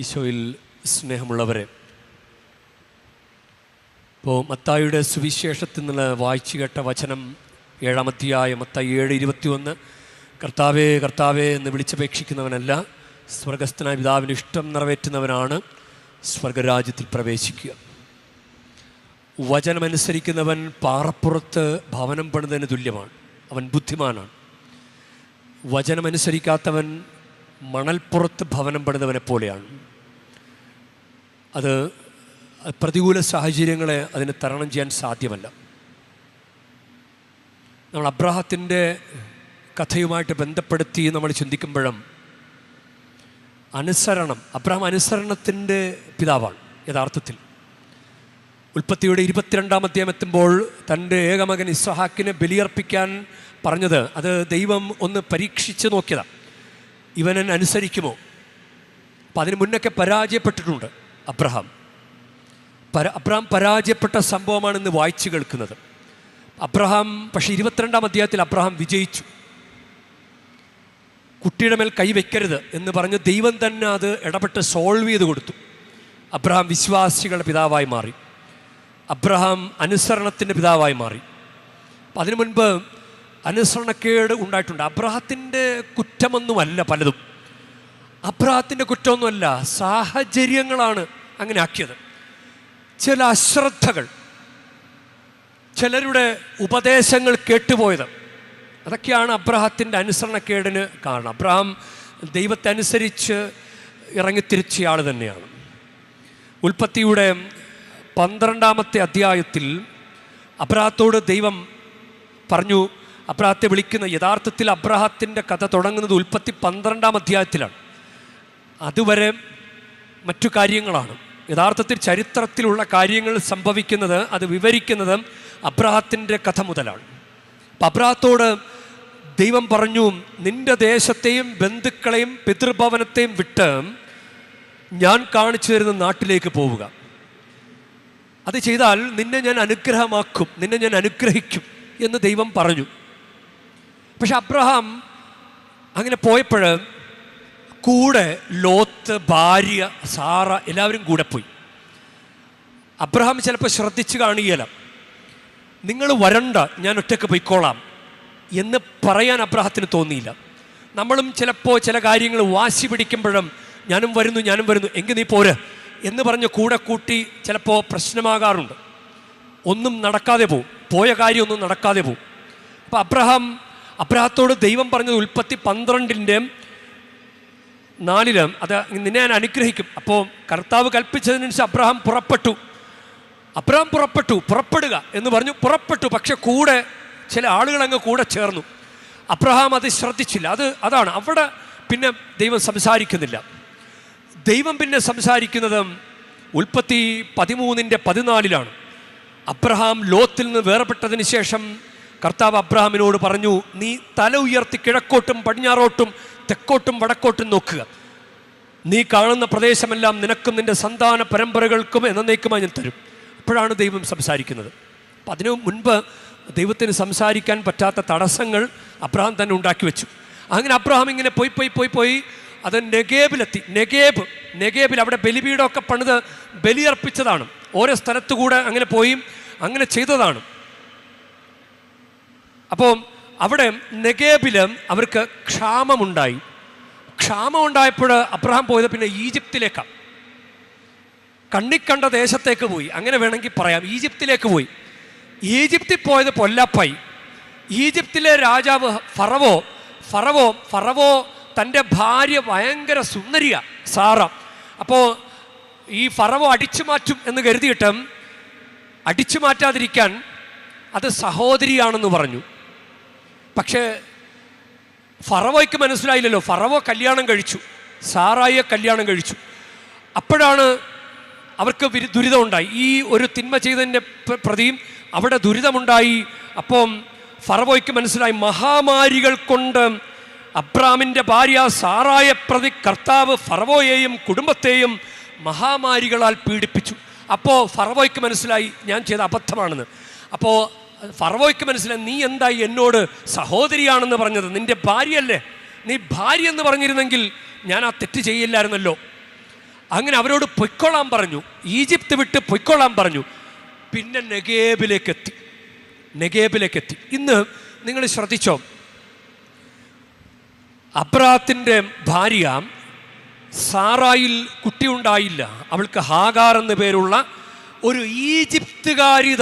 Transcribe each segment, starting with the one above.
ഈശോയിൽ സ്നേഹമുള്ളവരെ, ഇപ്പോൾ മത്തായിയുടെ സുവിശേഷത്തിൽ നിന്ന് വായിച്ചു കേട്ട വചനം 7-ാം അധ്യായം മത്തായി 7:21, കർത്താവേ കർത്താവേ എന്ന് വിളിച്ചപേക്ഷിക്കുന്നവനല്ല, സ്വർഗസ്ഥനായ പിതാവിന് ഇഷ്ടം നിറവേറ്റുന്നവനാണ് സ്വർഗരാജ്യത്തിൽ പ്രവേശിക്കുക. വചനമനുസരിക്കുന്നവൻ പാറപ്പുറത്ത് ഭവനം പണിതതിന് തുല്യമാണ്, അവൻ ബുദ്ധിമാനാണ്. വചനമനുസരിക്കാത്തവൻ മണൽപ്പുറത്ത് ഭവനം പണിതവനെ പോലെയാണ്. അത് പ്രതികൂല സാഹചര്യങ്ങളെ അതിന് തരണം ചെയ്യാൻ സാധ്യമല്ല. നമ്മൾ അബ്രാഹത്തിൻ്റെ കഥയുമായിട്ട് ബന്ധപ്പെടുത്തി നമ്മൾ ചിന്തിക്കുമ്പോഴും അബ്രാഹാം അനുസരണത്തിൻ്റെ പിതാവാണ് യഥാർത്ഥത്തിൽ. ഉൽപ്പത്തിയുടെ 22-ാം അധ്യായം എത്തുമ്പോൾ തൻ്റെ ഏകമകൻ ഇസ്ഹാക്കിനെ ബലിയർപ്പിക്കാൻ പറഞ്ഞത്, അത് ദൈവം ഒന്ന് പരീക്ഷിച്ച് നോക്കിയതാണ്, ഇവനെ അനുസരിക്കുമോ. അപ്പം അതിന് മുന്നൊക്കെ പരാജയപ്പെട്ടിട്ടുണ്ട് അബ്രഹാം പരാജയപ്പെട്ട സംഭവമാണ് ഇന്ന് വായിച്ചു കേൾക്കുന്നത്. പക്ഷേ 22-ാം അധ്യായത്തിൽ അബ്രഹാം വിജയിച്ചു. കുട്ടിയുടെ മേൽ കൈവയ്ക്കരുത് എന്ന് പറഞ്ഞ് ദൈവം തന്നെ അത് ഇടപെട്ട് സോൾവ് ചെയ്ത് കൊടുത്തു. അബ്രഹാം വിശ്വാസികളുടെ പിതാവായി മാറി, അബ്രഹാം അനുസരണത്തിൻ്റെ പിതാവായി മാറി. അപ്പം അതിനു മുൻപ് അനുസരണക്കേട് ഉണ്ടായിട്ടുണ്ട്. അബ്രഹാത്തിൻ്റെ കുറ്റമൊന്നുമല്ല പലതും, അബ്രഹാത്തിൻ്റെ കുറ്റമൊന്നുമല്ല, സാഹചര്യങ്ങളാണ് അങ്ങനെ ആക്കിയത്. ചില അശ്രദ്ധകൾ, ചിലരുടെ ഉപദേശങ്ങൾ കേട്ടുപോയത്, അതൊക്കെയാണ് അബ്രഹാത്തിൻ്റെ അനുസരണക്കേടിന് കാരണം. അബ്രഹാം ദൈവത്തെ അനുസരിച്ച് ഇറങ്ങിത്തിരിച്ച ആൾ തന്നെയാണ്. ഉൽപ്പത്തിയുടെ 12-ാമത്തെ അധ്യായത്തിൽ അബ്രഹാത്തോട് ദൈവം പറഞ്ഞു, അബ്രഹാത്തെ വിളിക്കുന്ന, യഥാർത്ഥത്തിൽ അബ്രഹാത്തിൻ്റെ കഥ തുടങ്ങുന്നത് ഉൽപ്പത്തി 12-ാം അധ്യായത്തിലാണ്. അതുവരെ മറ്റു കാര്യങ്ങളാണ്. യഥാർത്ഥത്തിൽ ചരിത്രത്തിലുള്ള കാര്യങ്ങൾ സംഭവിക്കുന്നത്, അത് വിവരിക്കുന്നത് അബ്രഹാത്തിൻ്റെ കഥ മുതലാണ്. അപ്പം അബ്രഹാത്തോട് ദൈവം പറഞ്ഞു, നിൻ്റെ ദേശത്തെയും ബന്ധുക്കളെയും പിതൃഭവനത്തെയും വിട്ട് ഞാൻ കാണിച്ചു തരുന്ന നാട്ടിലേക്ക് പോവുക. അത് ചെയ്താൽ നിന്നെ ഞാൻ അനുഗ്രഹമാക്കും, നിന്നെ ഞാൻ അനുഗ്രഹിക്കും എന്ന് ദൈവം പറഞ്ഞു. പക്ഷെ അബ്രഹാം അങ്ങനെ പോയപ്പോൾ കൂടെ ലോത്ത്, ഭാര്യ സാറ, എല്ലാവരും കൂടെ പോയി. അബ്രഹാം ചിലപ്പോൾ ശ്രദ്ധിച്ച് കാണുകയില്ല. നിങ്ങൾ വരണ്ട, ഞാൻ ഒറ്റയ്ക്ക് പോയിക്കോളാം എന്ന് പറയാൻ അബ്രഹാത്തിന് തോന്നിയില്ല. നമ്മളും ചിലപ്പോൾ ചില കാര്യങ്ങൾ വാശി പിടിക്കുമ്പോഴും ഞാനും വരുന്നു എങ്കിൽ നീ പോര് എന്ന് പറഞ്ഞ് കൂടെ കൂട്ടി ചിലപ്പോൾ പ്രശ്നമാകാറുണ്ട്. ഒന്നും നടക്കാതെ പോവും, പോയ കാര്യമൊന്നും നടക്കാതെ പോവും. അപ്പോൾ അബ്രഹാത്തോട് ദൈവം പറഞ്ഞത് ഉൽപ്പത്തി 12:4 അത് നിന്നെ ഞാൻ അനുഗ്രഹിക്കും. അപ്പോൾ കർത്താവ് കൽപ്പിച്ചതിനനുസരിച്ച് അബ്രഹാം പുറപ്പെടുക എന്ന് പറഞ്ഞു. പുറപ്പെട്ടു. പക്ഷെ കൂടെ ചില ആളുകൾ അങ്ങ് കൂടെ ചേർന്നു. അബ്രഹാം അത് ശ്രദ്ധിച്ചില്ല. അതാണ് അവിടെ പിന്നെ ദൈവം സംസാരിക്കുന്നില്ല. ദൈവം പിന്നെ സംസാരിക്കുന്നത് ഉൽപ്പത്തി 13:14 അബ്രഹാം ലോത്തിൽ നിന്ന് വേർപെട്ടതിന് ശേഷം കർത്താവ് അബ്രഹാമിനോട് പറഞ്ഞു, നീ തല ഉയർത്തി കിഴക്കോട്ടും പടിഞ്ഞാറോട്ടും തെക്കോട്ടും വടക്കോട്ടും നോക്കുക. നീ കാണുന്ന പ്രദേശമെല്ലാം നിനക്കും നിൻ്റെ സന്താന പരമ്പരകൾക്കും എന്നേക്കുമായി ഞാൻ തരും. അപ്പോഴാണ് ദൈവം സംസാരിക്കുന്നത്. അപ്പം അതിനു മുൻപ് ദൈവത്തിന് സംസാരിക്കാൻ പറ്റാത്ത തടസ്സങ്ങൾ അബ്രഹാം തന്നെ ഉണ്ടാക്കി വെച്ചു. അങ്ങനെ അബ്രഹാം ഇങ്ങനെ പോയി അത് നെഗേബിലെത്തി. നെഗേബിൽ അവിടെ ബലിപീഠമൊക്കെ പണിത് ബലിയർപ്പിച്ചതാണ്. ഓരോ സ്ഥലത്തുകൂടെ അങ്ങനെ പോയി അങ്ങനെ ചെയ്തതാണ്. അപ്പോൾ അവിടെ നെഗേബിൽ അവർക്ക് ക്ഷാമമുണ്ടായപ്പോൾ അബ്രഹാം പോയത് പിന്നെ ഈജിപ്തിലേക്കാണ്. കണ്ണിക്കണ്ട ദേശത്തേക്ക് പോയി, അങ്ങനെ വേണമെങ്കിൽ പറയാം. ഈജിപ്തിലേക്ക് പോയി. ഈജിപ്തിൽ പോയത് പൊല്ലാപ്പായി. ഈജിപ്തിലെ രാജാവ് ഫറവോ തൻ്റെ ഭാര്യ ഭയങ്കര സുന്ദരിയ സാറ. അപ്പോൾ ഈ ഫറവോ അടിച്ചു മാറ്റും എന്ന് കരുതിയിട്ട് അടിച്ചു മാറ്റാതിരിക്കാൻ അത് സഹോദരിയാണെന്ന് പറഞ്ഞു. പക്ഷേ ഫറവോയ്ക്ക് മനസ്സിലായില്ലല്ലോ. ഫറവോ കല്യാണം കഴിച്ചു, സാറായിയെ കല്യാണം കഴിച്ചു. അപ്പോഴാണ് അവർക്ക് ദുരിതമുണ്ടായി. ഈ ഒരു തിന്മ ചെയ്തതിൻ്റെ പ്രതിയും അവിടെ ദുരിതമുണ്ടായി. അപ്പം ഫറവോയ്ക്ക് മനസ്സിലായി, മഹാമാരികൾ കൊണ്ട് അബ്രാമിൻ്റെ ഭാര്യ സാറായെ പ്രതി കർത്താവ് ഫറവോയെയും കുടുംബത്തെയും മഹാമാരികളാൽ പീഡിപ്പിച്ചു. അപ്പോൾ ഫറവോയ്ക്ക് മനസ്സിലായി ഞാൻ ചെയ്ത അബദ്ധമാണെന്ന്. അപ്പോൾ ഫറവോയ്ക്ക് മനസ്സിലായി, നീ എന്തായി എന്നോട് സഹോദരിയാണെന്ന് പറഞ്ഞത്? നിൻ്റെ ഭാര്യയല്ലേ, നീ ഭാര്യ എന്ന് പറഞ്ഞിരുന്നെങ്കിൽ ഞാൻ ആ തെറ്റ് ചെയ്യില്ലായിരുന്നല്ലോ. അങ്ങനെ അവരോട് പൊയ്ക്കൊള്ളാൻ പറഞ്ഞു, ഈജിപ്ത് വിട്ട് പൊയ്ക്കൊള്ളാൻ പറഞ്ഞു. പിന്നെ നെഗേബിലേക്കെത്തി. ഇന്ന് നിങ്ങൾ ശ്രദ്ധിച്ചോ, അബ്രാത്തിൻ്റെ ഭാര്യ സാറായിൽ കുട്ടിയുണ്ടായില്ല. അവൾക്ക് ഹാഗാർ എന്ന് പേരുള്ള ഒരു ഈജിപ്തുകാരി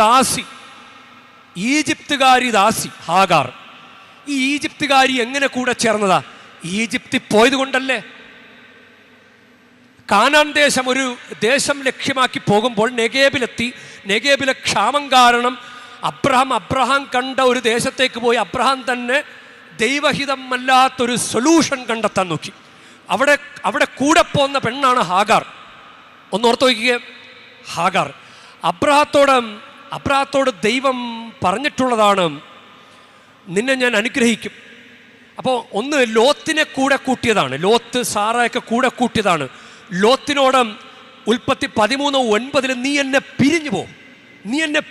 ദാസി ഹാഗാർ. ഈ ഈജിപ്തുകാരി എങ്ങനെ കൂടെ ചേർന്നതാ? ഈജിപ്തിൽ പോയത് കൊണ്ടല്ലേ. കാനാൻ ദേശം ഒരു ദേശം ലക്ഷ്യമാക്കി പോകുമ്പോൾ നെഗേബിലെത്തി. നെഗേബിലെ ക്ഷാമം കാരണം അബ്രഹാം കണ്ട ഒരു ദേശത്തേക്ക് പോയി. അബ്രഹാം തന്നെ ദൈവഹിതമല്ലാത്തൊരു സൊല്യൂഷൻ കണ്ടെത്താൻ നോക്കി. അവിടെ കൂടെ പോകുന്ന പെണ്ണാണ് ഹാഗാർ. ഒന്നോർത്ത് നോക്കിയേ, ഹാഗാർ. അബ്രഹാത്തോട് ദൈവം പറഞ്ഞിട്ടുള്ളതാണ്, നിന്നെ ഞാൻ അനുഗ്രഹിക്കും. അപ്പോൾ ഒന്ന് ലോത്തിനെ കൂടെ കൂട്ടിയതാണ്, ലോത്ത് സാറയൊക്കെ കൂടെ കൂട്ടിയതാണ്. ലോത്തിനോട് ഉൽപ്പത്തി 13:9 നീ എന്നെ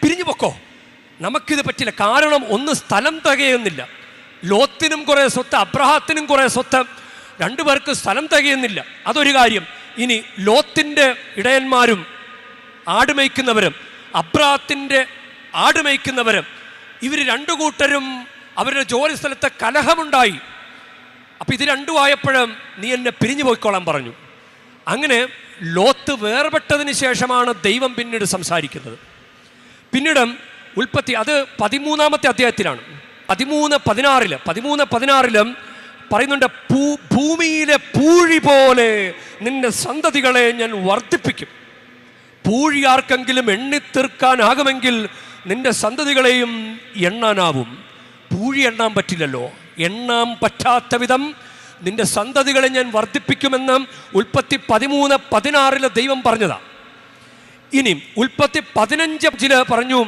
പിരിഞ്ഞു പൊക്കോ, നമുക്കിത് പറ്റില്ല. കാരണം ഒന്ന് സ്ഥലം തികയുന്നില്ല. ലോത്തിനും കുറേ സ്വത്ത്, അബ്രഹാത്തിനും കുറേ സ്വത്ത്, രണ്ടുപേർക്ക് സ്ഥലം തികയുന്നില്ല. അതൊരു കാര്യം. ഇനി ലോത്തിൻ്റെ ഇടയന്മാരും ആടുമേയ്ക്കുന്നവരും അബ്രഹാത്തിൻ്റെ ആടുമേയ്ക്കുന്നവരും, ഇവർ രണ്ടു കൂട്ടരും അവരുടെ ജോലി സ്ഥലത്തെ കലഹമുണ്ടായി. അപ്പം ഇത് രണ്ടും ആയപ്പോഴും നീ എന്നെ പിരിഞ്ഞു പോയിക്കോളാൻ പറഞ്ഞു. അങ്ങനെ ലോത്ത് വേർപെട്ടതിന് ശേഷമാണ് ദൈവം പിന്നീട് സംസാരിക്കുന്നത്. പിന്നീട് ഉൽപ്പത്തി അത് 13-ാമത്തെ അധ്യായത്തിലാണ്. 13:16 പറയുന്നുണ്ട്, ഭൂമിയിലെ പൂഴി പോലെ നിന്റെ സന്തതികളെ ഞാൻ വർദ്ധിപ്പിക്കും. പൂഴി ആർക്കെങ്കിലും എണ്ണിത്തീർക്കാനാകുമെങ്കിൽ നിന്റെ സന്തതികളെയും എണ്ണാനാവും. പൂഴി എണ്ണാൻ പറ്റില്ലല്ലോ. എണ്ണാൻ പറ്റാത്ത വിധം നിന്റെ സന്തതികളെ ഞാൻ വർദ്ധിപ്പിക്കുമെന്ന് ഉൽപ്പത്തി 13:16 ദൈവം പറഞ്ഞതാ. ഇനി ഉൽപ്പത്തി 15 പറഞ്ഞു,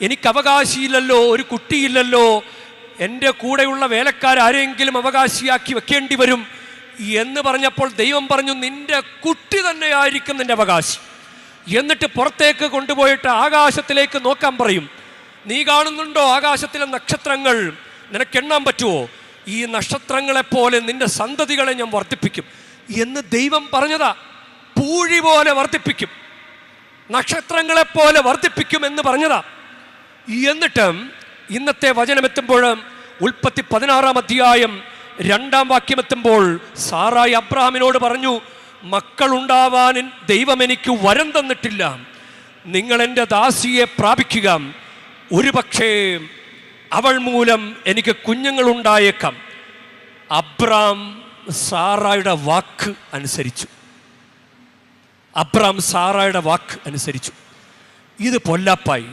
എനിക്ക് അവകാശിയില്ലല്ലോ, ഒരു കുട്ടിയില്ലല്ലോ, എൻ്റെ കൂടെയുള്ള വേലക്കാരെങ്കിലും അവകാശിയാക്കി വെക്കേണ്ടി വരും എന്ന് പറഞ്ഞപ്പോൾ ദൈവം പറഞ്ഞു, നിന്റെ കുട്ടി തന്നെയായിരിക്കും നിന്റെ അവകാശി. എന്നിട്ട് പുറത്തേക്ക് കൊണ്ടുപോയിട്ട് ആകാശത്തിലേക്ക് നോക്കാൻ പറയും. നീ കാണുന്നുണ്ടോ ആകാശത്തിലെ നക്ഷത്രങ്ങൾ? നിനക്കെണ്ണാൻ പറ്റുമോ? ഈ നക്ഷത്രങ്ങളെപ്പോലെ നിന്റെ സന്തതികളെ ഞാൻ വർദ്ധിപ്പിക്കും എന്ന് ദൈവം പറഞ്ഞതാ. പൂഴി പോലെ വർദ്ധിപ്പിക്കും, നക്ഷത്രങ്ങളെപ്പോലെ വർദ്ധിപ്പിക്കും എന്ന് പറഞ്ഞതാ. എന്നിട്ട് ഇന്നത്തെ വചനമെത്തുമ്പോൾ ഉൽപ്പത്തി 16-ാം അധ്യായം 2-ാം വാക്യമെത്തുമ്പോൾ സാറായി അബ്രഹാമിനോട് പറഞ്ഞു, മക്കളുണ്ടാവാൻ ദൈവം എനിക്ക് വരം തന്നിട്ടില്ല, നിങ്ങൾ എൻ്റെ ദാസിയെ പ്രാപിക്കുക, ഒരുപക്ഷേ അവൾ മൂലം എനിക്ക് കുഞ്ഞുങ്ങളുണ്ടായേക്കാം. അബ്രാം സാറായുടെ വാക്ക് അനുസരിച്ചു. ഇത് പൊല്ലാപ്പായി.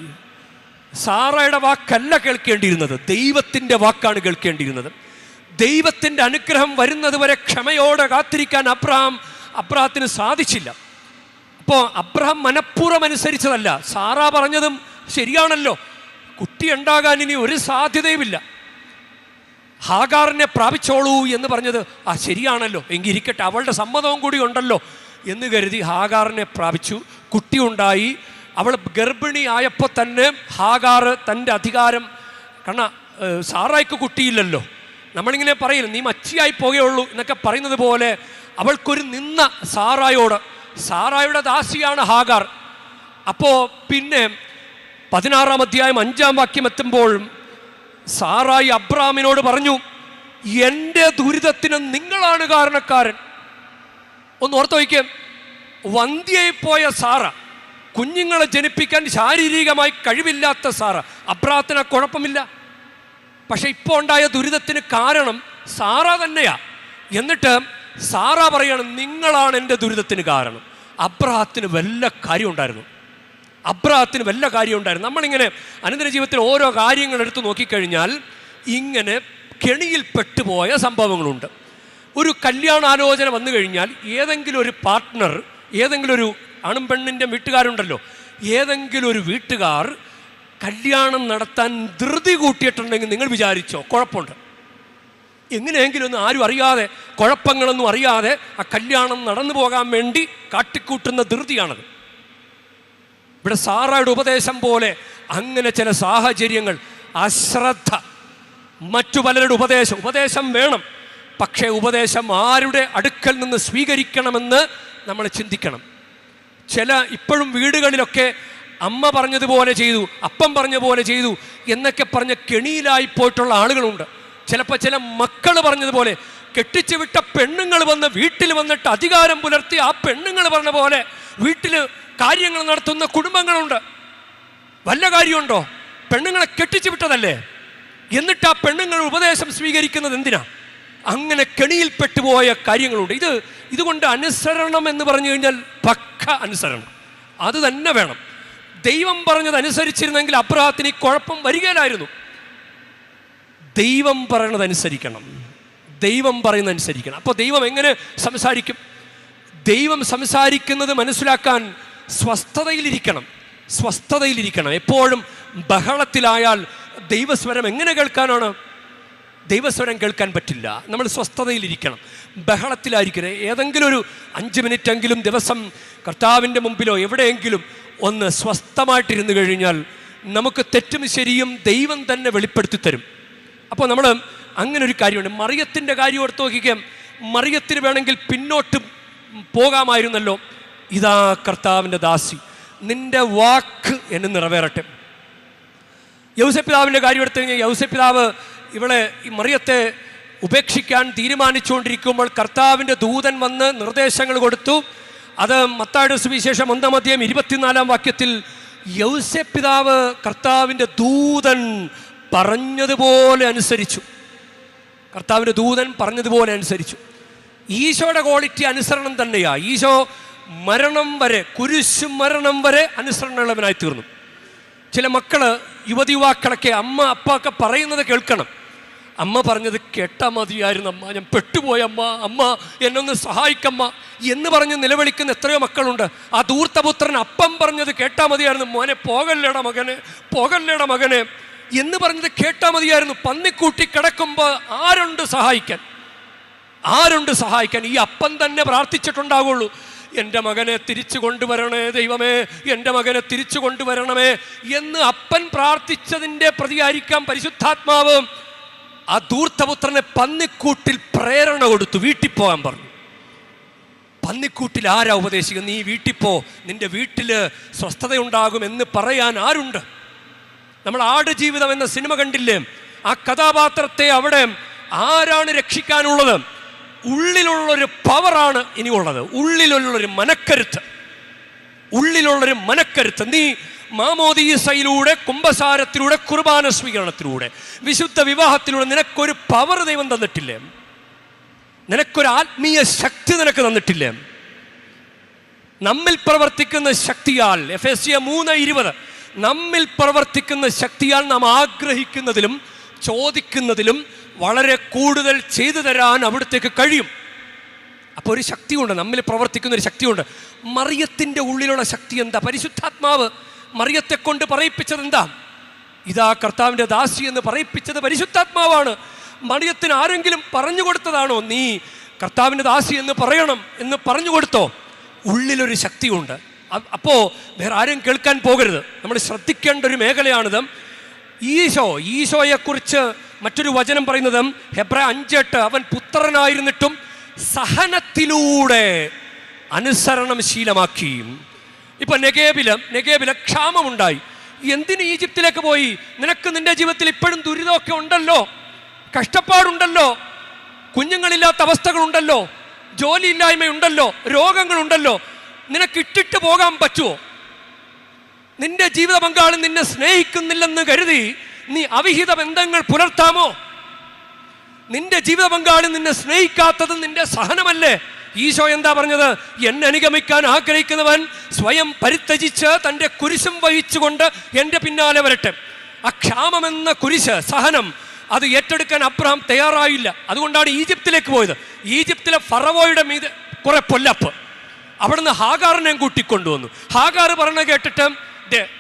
സാറായുടെ വാക്കല്ല കേൾക്കേണ്ടിയിരുന്നത്, ദൈവത്തിൻ്റെ വാക്കാണ് കേൾക്കേണ്ടിയിരുന്നത്. ദൈവത്തിൻ്റെ അനുഗ്രഹം വരുന്നത് വരെ ക്ഷമയോടെ കാത്തിരിക്കാൻ അബ്രഹാത്തിന് സാധിച്ചില്ല. അപ്പോൾ അബ്രഹാം മനഃപൂർവ്വം അനുസരിച്ചതല്ല. സാറാ പറഞ്ഞതും ശരിയാണല്ലോ, കുട്ടി ഉണ്ടാകാൻ ഇനി ഒരു സാധ്യതയുമില്ല, ഹാഗാറിനെ പ്രാപിച്ചോളൂ എന്ന് പറഞ്ഞത് ശരിയാണല്ലോ, എങ്കിൽ ഇരിക്കട്ടെ, അവളുടെ സമ്മതവും കൂടി ഉണ്ടല്ലോ എന്ന് കരുതി ഹാഗാറിനെ പ്രാപിച്ചു. കുട്ടിയുണ്ടായി. അവൾ ഗർഭിണി ആയപ്പോൾ തന്നെ ഹാഗാർ തൻ്റെ അധികാരം, കാരണം സാറായ്ക്ക് കുട്ടിയില്ലല്ലോ, നമ്മളിങ്ങനെ പറയില്ല നീ മച്ചിയായി പോകുകയുള്ളൂ എന്നൊക്കെ പറയുന്നത് പോലെ അവൾക്കൊരു നിന്ന സാറായുടെ ദാസിയാണ് ഹാഗാർ. അപ്പോൾ പിന്നെ 16-ാം അധ്യായം 5-ാം വാക്യം എത്തുമ്പോൾ സാറായി അബ്രാമിനോട് പറഞ്ഞു, എൻ്റെ ദുരിതത്തിന് നിങ്ങളാണ് കാരണക്കാരൻ. ഒന്ന് ഓർത്ത് വയ്ക്കുക, വന്ധ്യയായി പോയ സാറ, കുഞ്ഞുങ്ങളെ ജനിപ്പിക്കാൻ ശാരീരികമായി കഴിവില്ലാത്ത സാറ. അബ്രാത്തിന് കുഴപ്പമില്ല, പക്ഷെ ഇപ്പോൾ ഉണ്ടായ ദുരിതത്തിന് കാരണം സാറ തന്നെയാ. എന്നിട്ട് സാറ പറയാണ്, നിങ്ങളാണ് എൻ്റെ ദുരിതത്തിന് കാരണം. അബ്രാഹത്തിന് വല്ല കാര്യമുണ്ടായിരുന്നു. നമ്മളിങ്ങനെ അനുദിന ജീവിതത്തിൽ ഓരോ കാര്യങ്ങൾ എടുത്ത് നോക്കിക്കഴിഞ്ഞാൽ ഇങ്ങനെ കെണിയിൽ പെട്ടുപോയ സംഭവങ്ങളുണ്ട്. ഒരു കല്യാണാലോചന വന്നു കഴിഞ്ഞാൽ ഏതെങ്കിലും ഒരു പാർട്ട്ണർ, ഏതെങ്കിലും ഒരു ആണും പെണ്ണിൻ്റെ വീട്ടുകാരുണ്ടല്ലോ, ഏതെങ്കിലും ഒരു വീട്ടുകാർ കല്യാണം നടത്താൻ ധൃതി കൂട്ടിയിട്ടുണ്ടെങ്കിൽ നിങ്ങൾ വിചാരിച്ചോ കുഴപ്പമുണ്ട്. എങ്ങനെയെങ്കിലും ഒന്നും ആരും അറിയാതെ, കുഴപ്പങ്ങളൊന്നും അറിയാതെ ആ കല്യാണം നടന്നു പോകാൻ വേണ്ടി കാട്ടിക്കൂട്ടുന്ന ധൃതിയാണത്. ഇവിടെ സാറായുടെ ഉപദേശം പോലെ അങ്ങനെ ചില സാഹചര്യങ്ങൾ, അശ്രദ്ധ, മറ്റു പലരുടെ ഉപദേശം വേണം, പക്ഷേ ഉപദേശം ആരുടെ അടുക്കൽ നിന്ന് സ്വീകരിക്കണമെന്ന് നമ്മൾ ചിന്തിക്കണം. ഇപ്പോഴും വീടുകളിലൊക്കെ അമ്മ പറഞ്ഞതുപോലെ ചെയ്തു, അപ്പം പറഞ്ഞ പോലെ ചെയ്തു എന്നൊക്കെ പറഞ്ഞ് കെണിയിലായി പോയിട്ടുള്ള ആളുകളുണ്ട്. ചിലപ്പോൾ ചില മക്കൾ പറഞ്ഞതുപോലെ കെട്ടിച്ചു വിട്ട പെണ്ണുങ്ങൾ വന്ന് വീട്ടിൽ വന്നിട്ട് അധികാരം പുലർത്തി ആ പെണ്ണുങ്ങൾ പറഞ്ഞ പോലെ വീട്ടിൽ കാര്യങ്ങൾ നടത്തുന്ന കുടുംബങ്ങളുണ്ട്. വല്ല കാര്യമുണ്ടോ? പെണ്ണുങ്ങളെ കെട്ടിച്ചു വിട്ടതല്ലേ, എന്നിട്ട് ആ പെണ്ണുങ്ങൾ ഉപദേശം സ്വീകരിക്കുന്നത് എന്തിനാ? അങ്ങനെ കെണിയിൽപ്പെട്ടുപോയ കാര്യങ്ങളുണ്ട്. ഇതുകൊണ്ട് അനുസരണം എന്ന് പറഞ്ഞു കഴിഞ്ഞാൽ പക്ക അനുസരണം അത് തന്നെ വേണം. ദൈവം പറഞ്ഞത് അനുസരിച്ചിരുന്നെങ്കിൽ അബ്രഹാത്തിന് ഈ കുഴപ്പം വരികയില്ലായിരുന്നു. ദൈവം പറയുന്നതനുസരിക്കണം, ദൈവം പറയുന്നതനുസരിക്കണം. അപ്പോൾ ദൈവം എങ്ങനെ സംസാരിക്കും? ദൈവം സംസാരിക്കുന്നത് മനസ്സിലാക്കാൻ സ്വസ്ഥതയിലിരിക്കണം. എപ്പോഴും ബഹളത്തിലായാൽ ദൈവസ്വരം എങ്ങനെ കേൾക്കാനാണ്? ദൈവസ്വരം കേൾക്കാൻ പറ്റില്ല. നമ്മൾ സ്വസ്ഥതയിലിരിക്കണം, ബഹളത്തിലായിരിക്കരുത്. ഏതെങ്കിലും ഒരു 5 മിനിറ്റെങ്കിലും ദിവസം കർത്താവിൻ്റെ മുമ്പിലോ എവിടെയെങ്കിലും ഒന്ന് സ്വസ്ഥമായിട്ടിരുന്ന് കഴിഞ്ഞാൽ നമുക്ക് തെറ്റും ശരിയും ദൈവം തന്നെ വെളിപ്പെടുത്തി തരും. അപ്പോൾ നമ്മൾ അങ്ങനെ ഒരു കാര്യമുണ്ട്. മറിയത്തിൻ്റെ കാര്യം ഓർത്ത് നോക്കിക്കാം. മറിയത്തിന് വേണമെങ്കിൽ പിന്നോട്ട് പോകാമായിരുന്നല്ലോ. ഇതാ കർത്താവിൻ്റെ ദാസി, നിന്റെ വാക്ക് എന്നെ നിറവേറട്ടെ. യൗസേപ്പിതാവിൻ്റെ കാര്യം എടുത്തു കഴിഞ്ഞാൽ യൗസേപ്പിതാവ് ഈ മറിയത്തെ ഉപേക്ഷിക്കാൻ തീരുമാനിച്ചുകൊണ്ടിരിക്കുമ്പോൾ കർത്താവിൻ്റെ ദൂതൻ വന്ന് നിർദ്ദേശങ്ങൾ കൊടുത്തു. അത് മത്തായിയുടെ സുവിശേഷം 1-ാം അധ്യായം 24-ാം വാക്യത്തിൽ യൗസേപ്പിതാവ് കർത്താവിൻ്റെ ദൂതൻ പറഞ്ഞതുപോലെ അനുസരിച്ചു. കർത്താവിൻ്റെ ദൂതൻ പറഞ്ഞതുപോലെ അനുസരിച്ചു. ഈശോയുടെ ക്വാളിറ്റി അനുസരണം തന്നെയാണ്. ഈശോ മരണം വരെ, കുരിശു മരണം വരെ അനുസരണമുള്ളവനായി തീർന്നു. ചില യുവതിയുവാക്കളൊക്കെ അമ്മ അപ്പൊക്കെ പറയുന്നത് കേൾക്കണം. അമ്മ പറഞ്ഞത് കേട്ടാൽ മതിയായിരുന്നു അമ്മ, ഞാൻ പെട്ടുപോയ അമ്മ എന്നൊന്ന് സഹായിക്കമ്മ എന്ന് പറഞ്ഞ് നിലവിളിക്കുന്ന എത്രയോ മക്കളുണ്ട്. ആ ധൂർത്തപുത്രൻ അപ്പം പറഞ്ഞത് കേട്ടാൽ മതിയായിരുന്നു, മോനെ പോകല്ലേടാ മകനെ എന്ന് പറഞ്ഞത് കേട്ടാൽ മതിയായിരുന്നു. പന്നിക്കൂട്ടി കിടക്കുമ്പോൾ ആരുണ്ട് സഹായിക്കാൻ? ഈ അപ്പം തന്നെ പ്രാർത്ഥിച്ചിട്ടുണ്ടാകുള്ളൂ, എൻ്റെ മകനെ തിരിച്ചു കൊണ്ടുവരണേ ദൈവമേ, എൻ്റെ മകനെ തിരിച്ചു കൊണ്ടുവരണമേ എന്ന് അപ്പൻ പ്രാർത്ഥിച്ചതിൻ്റെ പ്രതിയായിരിക്കാം പരിശുദ്ധാത്മാവ് ആ ധൂർത്തപുത്രനെ പന്നിക്കൂട്ടിൽ പ്രേരണ കൊടുത്തു, വീട്ടിൽ പോകാൻ പറഞ്ഞു. പന്നിക്കൂട്ടിൽ ആരാ ഉപദേശിക്കുക? നീ വീട്ടിൽ പോ, നിന്റെ വീട്ടിൽ സ്വസ്ഥതയുണ്ടാകും എന്ന് പറയാൻ ആരുണ്ട്? നമ്മൾ ആടുജീവിതം എന്ന സിനിമ കണ്ടില്ലേ? ആ കഥാപാത്രത്തെ അവിടെ ആരാണ് രക്ഷിക്കാനുള്ളത്? ഉള്ളിലുള്ളൊരു പവറാണ് ഇനിയുള്ളത്, ഉള്ളിലുള്ളൊരു മനക്കരുത്ത്. നീ മാമോദീസയിലൂടെ, കുംഭസാരത്തിലൂടെ, കുർബാന സ്വീകരണത്തിലൂടെ, വിശുദ്ധ വിവാഹത്തിലൂടെ നിനക്കൊരു പവർ ദൈവം തന്നിട്ടില്ലേ? നിനക്കൊരു ആത്മീയ ശക്തി നിനക്ക് തന്നിട്ടില്ലേ? നമ്മിൽ പ്രവർത്തിക്കുന്ന ശക്തിയാൽ, എഫെസ്യർ 3:20, നമ്മിൽ പ്രവർത്തിക്കുന്ന ശക്തിയാൽ നാം ആഗ്രഹിക്കുന്നതിലും ചോദിക്കുന്നതിലും വളരെ കൂടുതൽ ചെയ്തു തരാൻ അവിടത്തേക്ക് കഴിയും. അപ്പോൾ ഒരു ശക്തിയുണ്ട്, നമ്മിൽ പ്രവർത്തിക്കുന്ന ഒരു ശക്തിയുണ്ട്. മറിയത്തിൻ്റെ ഉള്ളിലുള്ള ശക്തി എന്താ? പരിശുദ്ധാത്മാവ് മറിയത്തെ കൊണ്ട് പറയിപ്പിച്ചത് എന്താ? ഇതാ കർത്താവിൻ്റെ ദാസി എന്ന് പറയിപ്പിച്ചത് പരിശുദ്ധാത്മാവാണ്. മറിയത്തിന് ആരെങ്കിലും പറഞ്ഞു കൊടുത്തതാണോ? നീ കർത്താവിൻ്റെ ദാസി എന്ന് പറയണം എന്ന് പറഞ്ഞു കൊടുത്തോ? ഉള്ളിലൊരു ശക്തിയുണ്ട്. അപ്പോൾ വേറെ ആരും കേൾക്കാൻ പോകരുത്. നമ്മൾ ശ്രദ്ധിക്കേണ്ട ഒരു മേഖലയാണിത്. ഈശോയെക്കുറിച്ച് മറ്റൊരു വചനം പറയുന്നത് ഹെബ്രായ 5:8, അവൻ പുത്രനായിരുന്നിട്ടും സഹനത്തിലൂടെ അനുസരണം ശീലമാക്കി. ഇപ്പൊ നെഗേബില് ക്ഷാമമുണ്ടായി. എന്തിന് ഈജിപ്തിലേക്ക് പോയി? നിനക്ക് നിന്റെ ജീവിതത്തിൽ ഇപ്പോഴും ദുരിതമൊക്കെ ഉണ്ടല്ലോ, കഷ്ടപ്പാടുണ്ടല്ലോ, കുഞ്ഞുങ്ങളില്ലാത്ത അവസ്ഥകളുണ്ടല്ലോ, ജോലിയില്ലായ്മയുണ്ടല്ലോ, രോഗങ്ങളുണ്ടല്ലോ. നിനക്ക് ഇട്ടിട്ട് പോകാൻ പറ്റുമോ? നിന്റെ ജീവിത പങ്കാളി നിന്നെ സ്നേഹിക്കുന്നില്ലെന്ന് കരുതി നീ അവിഹിത ബന്ധങ്ങൾ പുലർത്താമോ? നിന്റെ ജീവിത പങ്കാളി നിന്നെ സ്നേഹിക്കാത്തത് നിന്റെ സഹനമല്ലേ? ഈശോ എന്താ പറഞ്ഞത്? എന്നെ അനുഗമിക്കാൻ ആഗ്രഹിക്കുന്നവൻ സ്വയം പരിത്യജിച്ച് തൻ്റെ കുരിശും വഹിച്ചുകൊണ്ട് എൻ്റെ പിന്നാലെ വരട്ടെ. ആ ക്ഷാമമെന്ന കുരിശ്, സഹനം, അത് ഏറ്റെടുക്കാൻ അബ്രഹാം തയ്യാറായില്ല. അതുകൊണ്ടാണ് ഈജിപ്തിലേക്ക് പോയത്. ഈജിപ്തിലെ ഫറവോയുടെ മീതെ കുറെ പൊല്ലപ്പ്. അവിടുന്ന് ഹാഗാറിനെ കൂട്ടിക്കൊണ്ടുവന്നു. ഹാഗാർ പറഞ്ഞ കേട്ടിട്ട്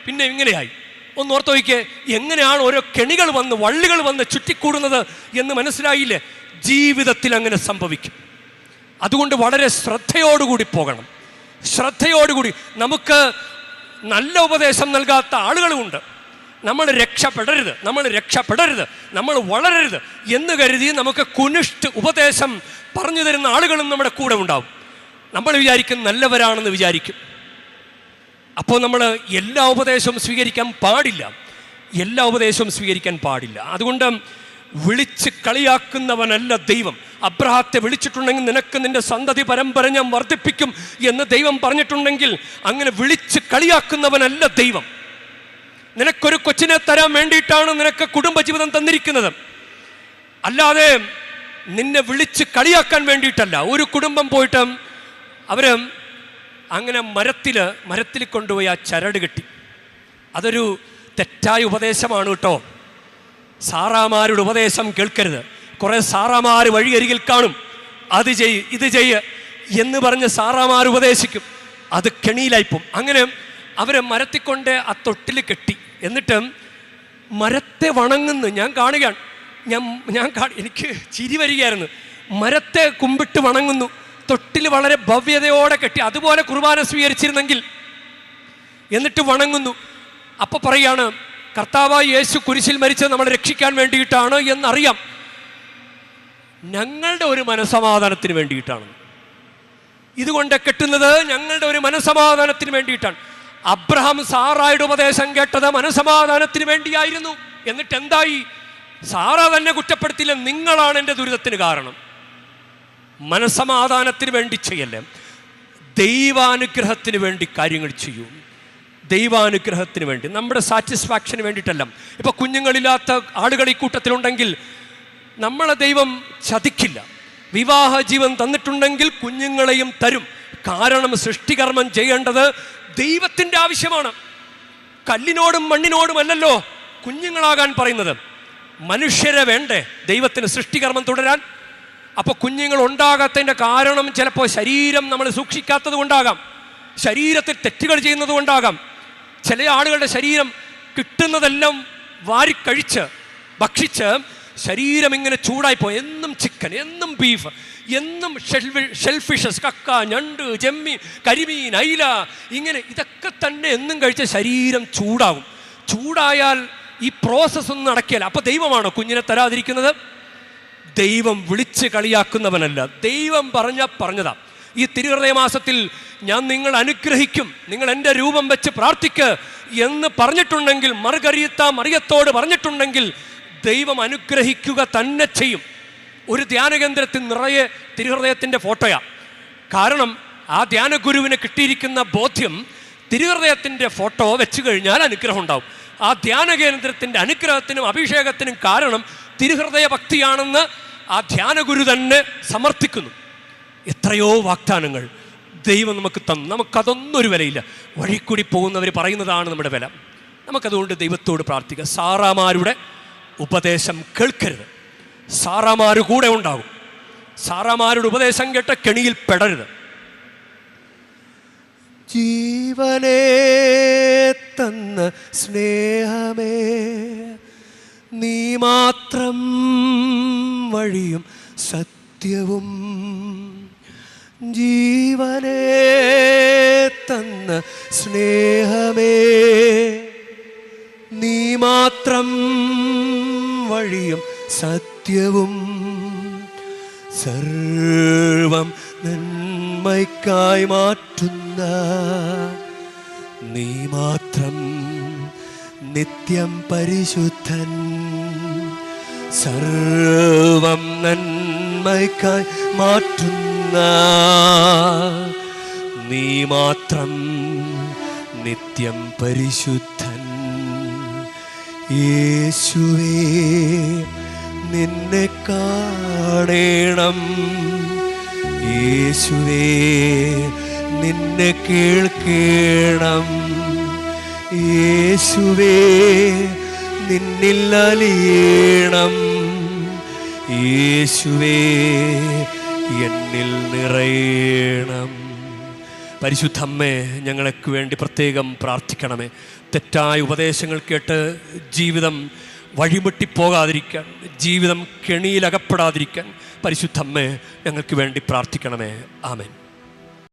പിന്നെ ഇങ്ങനെയായി. ഒന്ന് ഓർത്ത് നോക്കിയേ, എങ്ങനെയാണ് ഓരോ കെണികൾ വന്ന്, വള്ളികൾ വന്ന് ചുറ്റിക്കൂടുന്നത് എന്ന് മനസ്സിലായില്ലേ? ജീവിതത്തിൽ അങ്ങനെ സംഭവിക്കും. അതുകൊണ്ട് വളരെ ശ്രദ്ധയോടുകൂടി പോകണം. ശ്രദ്ധയോടുകൂടി. നമുക്ക് നല്ല ഉപദേശം നൽകാത്ത ആളുകളുമുണ്ട്. നമ്മൾ രക്ഷപ്പെടരുത്, നമ്മൾ വളരരുത് എന്ന് കരുതി നമുക്ക് കുനിഷ്ഠ ഉപദേശം പറഞ്ഞു തരുന്ന ആളുകളും നമ്മുടെ കൂടെ ഉണ്ടാവും. നമ്മൾ വിചാരിക്കും നല്ലവരാണെന്ന് വിചാരിക്കും. അപ്പോൾ നമ്മൾ എല്ലാ ഉപദേശവും സ്വീകരിക്കാൻ പാടില്ല, എല്ലാ ഉപദേശവും സ്വീകരിക്കാൻ പാടില്ല. അതുകൊണ്ട് വിളിച്ച് കളിയാക്കുന്നവനല്ല ദൈവം. അബ്രഹാത്തെ വിളിച്ചിട്ടുണ്ടെങ്കിൽ നിനക്ക് നിന്റെ സന്തതി പരമ്പര ഞാൻ വർദ്ധിപ്പിക്കും എന്ന് ദൈവം പറഞ്ഞിട്ടുണ്ടെങ്കിൽ അങ്ങനെ വിളിച്ച് കളിയാക്കുന്നവനല്ല ദൈവം. നിനക്കൊരു കൊച്ചിനെ തരാൻ വേണ്ടിയിട്ടാണ് നിനക്ക് കുടുംബജീവിതം തന്നിരിക്കുന്നത്, അല്ലാതെ നിന്നെ വിളിച്ച് കളിയാക്കാൻ വേണ്ടിയിട്ടല്ല. ഒരു കുടുംബം പോയിട്ട് അവര് അങ്ങനെ മരത്തിൽ കൊണ്ടുപോയി ആ ചരട് കെട്ടി. അതൊരു തെറ്റായ ഉപദേശമാണ് കേട്ടോ. സാറാമാരുടെ ഉപദേശം കേൾക്കരുത്. കുറേ സാറാമാർ വഴിയരികിൽ കാണും, അത് ചെയ്യ് ഇത് ചെയ്യ് എന്ന് പറഞ്ഞ് സാറാമാർ ഉപദേശിക്കും. അത് കെണിയിലായിപ്പോവും. അങ്ങനെ അവരെ മരത്തിൽ കൊണ്ട് ആ തൊട്ടിൽ കെട്ടി, എന്നിട്ട് മരത്തെ വണങ്ങുന്നു ഞാൻ കാണുകയാണ്. എനിക്ക് ചിരി വരികയായിരുന്നു. മരത്തെ കുമ്പിട്ട് വണങ്ങുന്നു, തൊട്ടിൽ വളരെ ഭവ്യതയോടെ കെട്ടി. അതുപോലെ കുർബാന സ്വീകരിച്ചിരുന്നെങ്കിൽ എന്നിട്ട് വണങ്ങുന്നു. അപ്പൊ പറയാണ് കർത്താവായ യേശു കുരിശിൽ മരിച്ചത് നമ്മളെ രക്ഷിക്കാൻ വേണ്ടിയിട്ടാണ് എന്നറിയാം, ഞങ്ങളുടെ ഒരു മനസമാധാനത്തിന് വേണ്ടിയിട്ടാണ് ഇതുകൊണ്ട് കെട്ടുന്നത്, ഞങ്ങളുടെ ഒരു മനസമാധാനത്തിന് വേണ്ടിയിട്ടാണ്. അബ്രഹാം സാറായുടെ ഉപദേശം കേട്ടത് മനസമാധാനത്തിന് വേണ്ടിയായിരുന്നു. എന്നിട്ട് എന്തായി? സാറ തന്നെ കുറ്റപ്പെടുത്തില്ല, നിങ്ങളാണ് എൻ്റെ ദുരിതത്തിന് കാരണം. മനസമാധാനത്തിന് വേണ്ടി ചെയ്യല്ലേ, ദൈവാനുഗ്രഹത്തിന് വേണ്ടി കാര്യങ്ങൾ ചെയ്യൂ. ദൈവാനുഗ്രഹത്തിന് വേണ്ടി, നമ്മുടെ സാറ്റിസ്ഫാക്ഷന് വേണ്ടിയിട്ടല്ല. ഇപ്പൊ കുഞ്ഞുങ്ങളില്ലാത്ത ആളുകൾ ഈ കൂട്ടത്തിലുണ്ടെങ്കിൽ നമ്മളെ ദൈവം ചതിക്കില്ല. വിവാഹ ജീവൻ തന്നിട്ടുണ്ടെങ്കിൽ കുഞ്ഞുങ്ങളെയും തരും. കാരണം സൃഷ്ടികർമ്മം ചെയ്യേണ്ടത് ദൈവത്തിൻ്റെ ആവശ്യമാണ്. കല്ലിനോടും മണ്ണിനോടുമല്ലല്ലോ കുഞ്ഞുങ്ങളാകാൻ പറയുന്നത്. മനുഷ്യരെ വേണ്ടേ ദൈവത്തിന് സൃഷ്ടികർമ്മം തുടരാൻ? അപ്പോൾ കുഞ്ഞുങ്ങൾ ഉണ്ടാകാത്തതിൻ്റെ കാരണം ചിലപ്പോൾ ശരീരം നമ്മൾ സൂക്ഷിക്കാത്തത് കൊണ്ടാകാം, ശരീരത്തിൽ തെറ്റുകൾ ചെയ്യുന്നത് കൊണ്ടാകാം. ചില ആളുകളുടെ ശരീരം കിട്ടുന്നതെല്ലാം വാരിക്കഴിച്ച് ഭക്ഷിച്ച് ശരീരം ഇങ്ങനെ ചൂടായിപ്പോയി. എന്നും ചിക്കൻ, എന്നും ബീഫ്, എന്നും ഷെൽഫിഷസ്, കക്ക, ഞണ്ട്, ചെമ്മീൻ, കരിമീൻ, അയില, ഇങ്ങനെ ഇതൊക്കെ തന്നെ എന്നും കഴിച്ച ശരീരം ചൂടാകും. ചൂടായാൽ ഈ പ്രോസസ്സ് ഒന്നും നടക്കില്ല. അപ്പോൾ ദൈവമാണോ കുഞ്ഞിനെ തരാതിരിക്കുന്നത്? ദൈവം വിളിച്ച് കളിയാക്കുന്നവനല്ല, ദൈവം പറഞ്ഞതാ. ഈ തിരുഹൃദയ മാസത്തിൽ ഞാൻ നിങ്ങൾ അനുഗ്രഹിക്കും, നിങ്ങൾ എൻ്റെ രൂപം വെച്ച് പ്രാർത്ഥിക്ക് എന്ന് പറഞ്ഞിട്ടുണ്ടെങ്കിൽ, മറിയത്തോട് പറഞ്ഞിട്ടുണ്ടെങ്കിൽ ദൈവം അനുഗ്രഹിക്കുക തന്നെ ചെയ്യും. ഒരു ധ്യാനകേന്ദ്രത്തിൽ നിറയെ തിരുഹൃദയത്തിൻ്റെ ഫോട്ടോയാണ്. കാരണം ആ ധ്യാനഗുരുവിന് കിട്ടിയിരിക്കുന്ന ബോധ്യം തിരുഹൃദയത്തിൻ്റെ ഫോട്ടോ വെച്ച് കഴിഞ്ഞാൽ അനുഗ്രഹം ഉണ്ടാവും. ആ ധ്യാനകേന്ദ്രത്തിൻ്റെ അനുഗ്രഹത്തിനും അഭിഷേകത്തിനും കാരണം തിരുഹൃദയ ഭക്തിയാണെന്ന് ആ ധ്യാനഗുരു തന്നെ സമർത്ഥിക്കുന്നു. എത്രയോ വാഗ്ദാനങ്ങൾ ദൈവം നമുക്ക് തന്നു, നമുക്കതൊന്നും ഒരു വിലയില്ല. വഴിക്കൂടി പോകുന്നവർ പറയുന്നതാണ് നമ്മുടെ വില. നമുക്കതുകൊണ്ട് ദൈവത്തോട് പ്രാർത്ഥിക്കുക. സാറാമാരുടെ ഉപദേശം കേൾക്കരുത്. സാറാമാര് കൂടെ ഉണ്ടാകും. സാറാമാരുടെ ഉപദേശം കേട്ട കെണിയിൽ പെടരുത്. ജീവനേ തന്ന സ്നേഹമേ, നീ മാത്രം വഴിയും സത്യവും. ജീവനേ തന്ന സ്നേഹമേ, നീ മാത്രം വഴിയും സത്യവും. സർവം നന്മയ്ക്കായി മാറ്റുന്ന നീ മാത്രം നിത്യം പരിശുദ്ധൻ. സർവം നന്മയ്ക്കായി മാറ്റുന്ന നീ മാത്രം നിത്യം പരിശുദ്ധൻ. യേശുവേ നിന്നെ കാണണം, യേശുവേ നിന്നെ കേൾക്കണം, യേശുവേ നിന്നിൽ അലിയണം, യേശുവേ എന്നിൽ നിറയണം. പരിശുദ്ധമ്മേ, ഞങ്ങൾക്ക് വേണ്ടി പ്രത്യേകം പ്രാർത്ഥിക്കണമേ. തെറ്റായ ഉപദേശങ്ങൾ കേട്ട് ജീവിതം വഴിമുട്ടിപ്പോകാതിരിക്കാൻ, ജീവിതം കെണിയിലകപ്പെടാതിരിക്കാൻ പരിശുദ്ധമ്മേ ഞങ്ങൾക്ക് വേണ്ടി പ്രാർത്ഥിക്കണമേ. ആമേൻ.